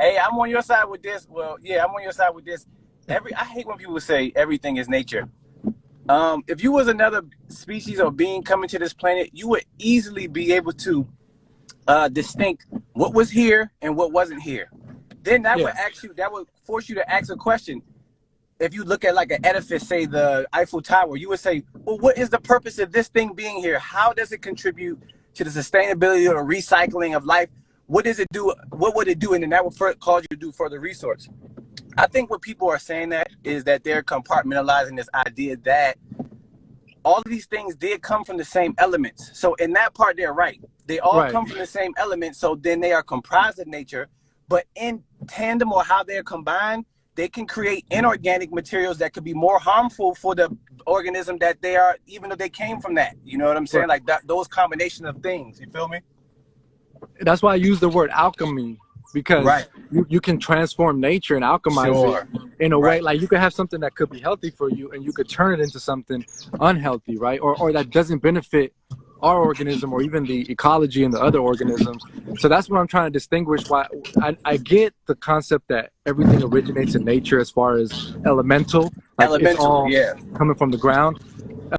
Hey, I'm on your side with this. Well, yeah, I'm on your side with this. I hate when people say everything is nature. If you was another species or being coming to this planet, you would easily be able to distinct what was here and what wasn't here. Then Yeah. that would force you to ask a question. If you look at like an edifice, say the Eiffel Tower, you would say, well, what is the purpose of this thing being here? How does it contribute to the sustainability or recycling of life? What does it do? What would it do? And then that would cause you to do further research. I think what people are saying that is that they're compartmentalizing this idea that all of these things did come from the same elements. So in that part, they're right. They all Right. come from the same elements. So then they are comprised of nature, but in tandem or how they're combined, they can create inorganic materials that could be more harmful for the organism that they are, even though they came from that. You know what I'm saying? Right. Like that, those combination of things. You feel me? That's why I use the word alchemy, because Right. you can transform nature and alchemize Sure. it in a way. Right. Like you could have something that could be healthy for you and you could turn it into something unhealthy, right? Or that doesn't benefit our organism or even the ecology and the other organisms. So that's what I'm trying to distinguish. Why I get the concept that everything originates in nature as far as elemental, like it's Elemental, all yeah. coming from the ground,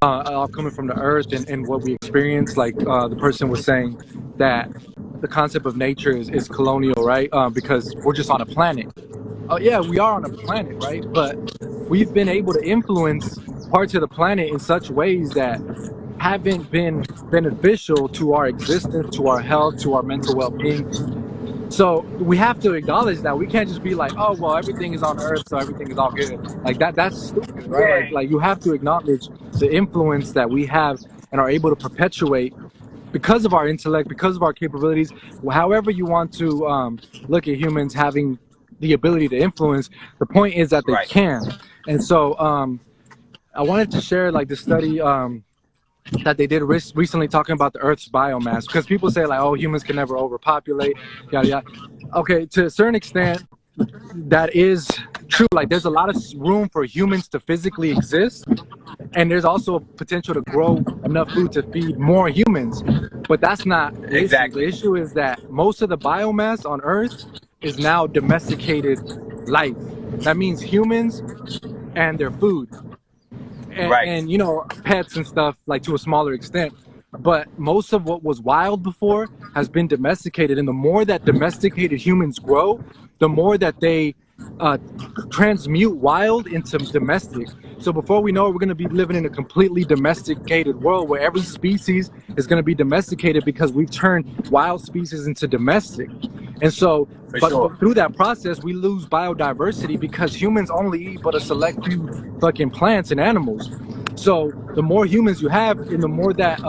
all coming from the earth and what we experience. Like the person was saying that the concept of nature is colonial, right? Because we're just on a planet. Oh yeah, we are on a planet, right? But we've been able to influence parts of the planet in such ways that haven't been beneficial to our existence, to our health, to our mental well-being. So we have to acknowledge that. We can't just be like, oh well, everything is on earth, so everything is all good. Like that's stupid, right? Yeah. Like you have to acknowledge the influence that we have and are able to perpetuate because of our intellect, because of our capabilities. However you want to look at humans having the ability to influence, the point is that they Right. can. And so I wanted to share like the study that they did recently talking about the Earth's biomass, because people say like, oh, humans can never overpopulate, yada yada. Okay, to a certain extent, that is true. Like there's a lot of room for humans to physically exist, and there's also a potential to grow enough food to feed more humans. But that's not the Exactly. issue. The issue is that most of the biomass on Earth is now domesticated life. That means humans and their food. Right. And you know, pets and stuff, like to a smaller extent. But most of what was wild before has been domesticated, and the more that domesticated humans grow, the more that they transmute wild into domestic. So before we know it, we're going to be living in a completely domesticated world where every species is going to be domesticated because we've turned wild species into domestic. And so, For but sure. through that process, we lose biodiversity because humans only eat but a select few fucking plants and animals. So the more humans you have, and the more that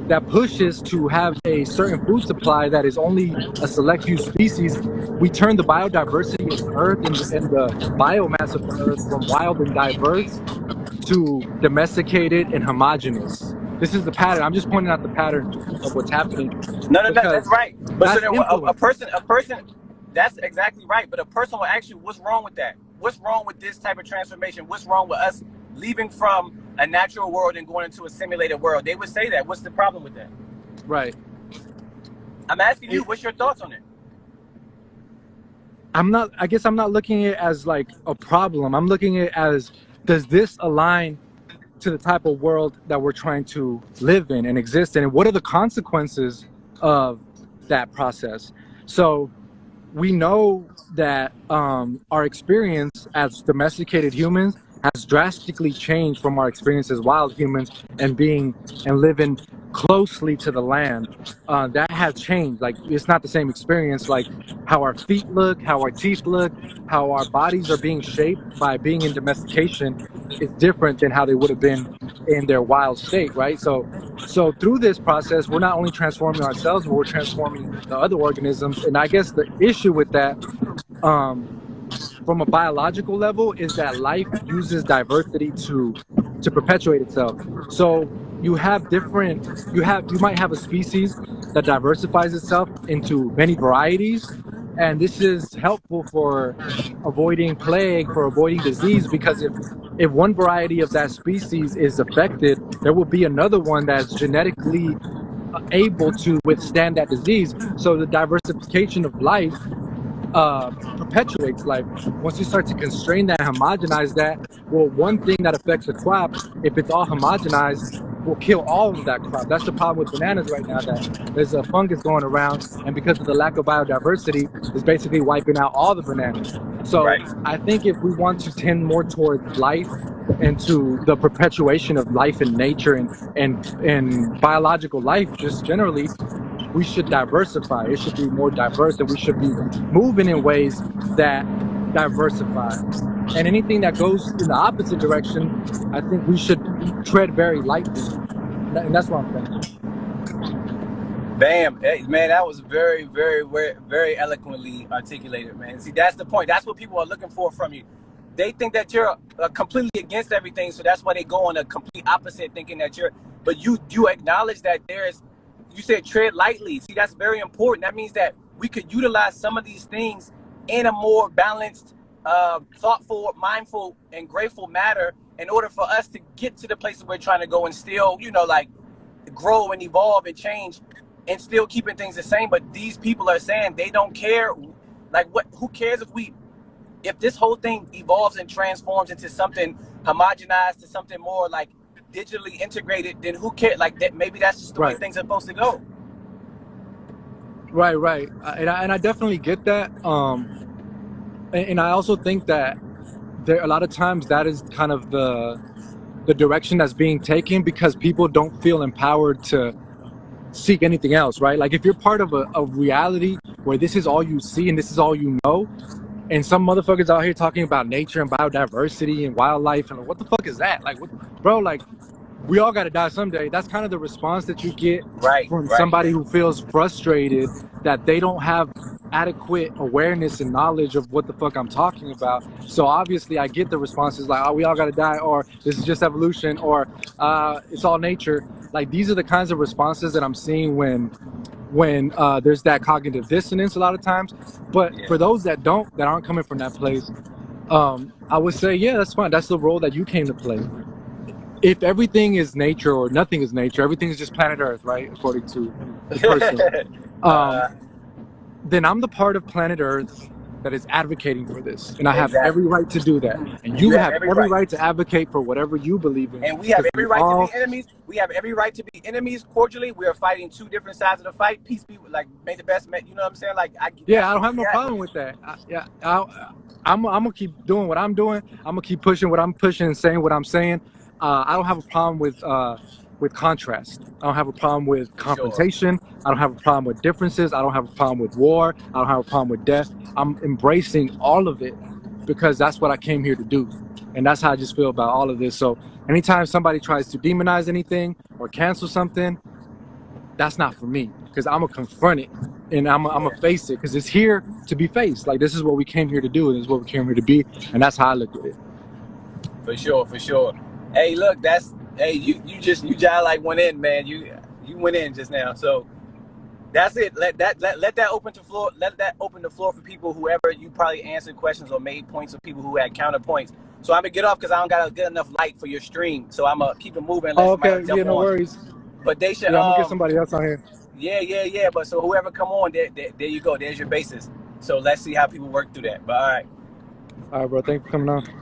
that pushes to have a certain food supply that is only a select few species, we turn the biodiversity of the earth and the biomass of the earth from wild and diverse to domesticated and homogeneous. This is the pattern. I'm just pointing out the pattern of what's happening No, that's because right. But so that's then influence. a person, that's exactly right. But a person will ask you, what's wrong with that? What's wrong with this type of transformation? What's wrong with us leaving from a natural world and going into a simulated world? They would say that. What's the problem with that? Right. I'm asking you, what's your thoughts on it? I guess I'm not looking at it as like a problem. I'm looking at it as, does this align to the type of world that we're trying to live in and exist in? And what are the consequences of that process? So we know that our experience as domesticated humans has drastically changed from our experience as wild humans and living closely to the land. That has changed. Like it's not the same experience. Like how our feet look, how our teeth look, how our bodies are being shaped by being in domestication is different than how they would have been in their wild state, right? So through this process, we're not only transforming ourselves, but we're transforming the other organisms. And I guess the issue with that, from a biological level, is that life uses diversity to perpetuate itself. So you might have a species that diversifies itself into many varieties, and this is helpful for avoiding plague, for avoiding disease, because if one variety of that species is affected, there will be another one that's genetically able to withstand that disease. So the diversification of life perpetuates life. Once you start to constrain that, homogenize that, well, one thing that affects a crop, if it's all homogenized, will kill all of that crop. That's the problem with bananas right now, that there's a fungus going around, and because of the lack of biodiversity, it's basically wiping out all the bananas. So Right. I think if we want to tend more towards life and to the perpetuation of life in nature and biological life just generally, we should diversify. It should be more diverse, and we should be moving in ways that diversify. And anything that goes in the opposite direction, I think we should tread very lightly. And that's what I'm saying. Bam. Hey, man, that was very, very, very, very eloquently articulated, man. See, that's the point. That's what people are looking for from you. They think that you're completely against everything, so that's why they go on a complete opposite, thinking that you're. But you acknowledge that there's. You said tread lightly. See, that's very important. That means that we could utilize some of these things in a more balanced, thoughtful, mindful, and grateful manner in order for us to get to the places we're trying to go and still, like grow and evolve and change and still keeping things the same. But these people are saying they don't care. Like, what? Who cares if this whole thing evolves and transforms into something homogenized, to something more like digitally integrated? Then who cares? Like, that, maybe that's just the way Right. things are supposed to go. Right. And I definitely get that. And I also think that a lot of times that is kind of the direction that's being taken because people don't feel empowered to seek anything else, right? Like if you're part of a reality where this is all you see and this is all you know, and some motherfuckers out here talking about nature and biodiversity and wildlife, and what the fuck is that? Like, what, bro? Like, we all got to die someday. That's kind of the response that you get Right, from right. somebody who feels frustrated that they don't have adequate awareness and knowledge of what the fuck I'm talking about. So obviously I get the responses like, oh, we all got to die, or this is just evolution, or it's all nature. Like, these are the kinds of responses that I'm seeing when there's that cognitive dissonance a lot of times. But Yeah. for those that aren't coming from that place, I would say, yeah, that's fine. That's the role that you came to play. If everything is nature or nothing is nature, everything is just planet Earth, right? According to the person. Um, uh, then I'm the part of planet Earth that is advocating for this. And I have every exactly. right to do that. And you You have have every every right. right to advocate for whatever you believe in. And we have Because we every right to be all, enemies. We have every right to be enemies cordially. We are fighting two different sides of the fight. Peace be, like, may the best, you know what I'm saying? Like, yeah, that's I don't where have we no at problem with it. with that. I'm going to keep doing what I'm doing. I'm going to keep pushing what I'm pushing and saying what I'm saying. I don't have a problem with contrast. I don't have a problem with Sure. confrontation. I don't have a problem with differences. I don't have a problem with war. I don't have a problem with death. I'm embracing all of it because that's what I came here to do. And that's how I just feel about all of this. So anytime somebody tries to demonize anything or cancel something, that's not for me, because I'm gonna confront it and I'm gonna Yeah. face it because it's here to be faced. Like, this is what we came here to do, and this is what we came here to be, and that's how I look at it. For sure, for sure. Hey, look, you just like went in, man. You went in just now. So that's it. Let that open to floor. Let that open the floor for people, whoever you probably answered questions or made points of people who had counterpoints. So I'm gonna get off because I don't got a good enough light for your stream. So I'm gonna keep it moving and let Oh, somebody okay. else Yeah, jump no on. worries. But they should Yeah, I'm gonna get somebody else on here. yeah. But so whoever come on, there you go. There's your basis. So let's see how people work through that. But all right. All right, bro. Thanks for coming on.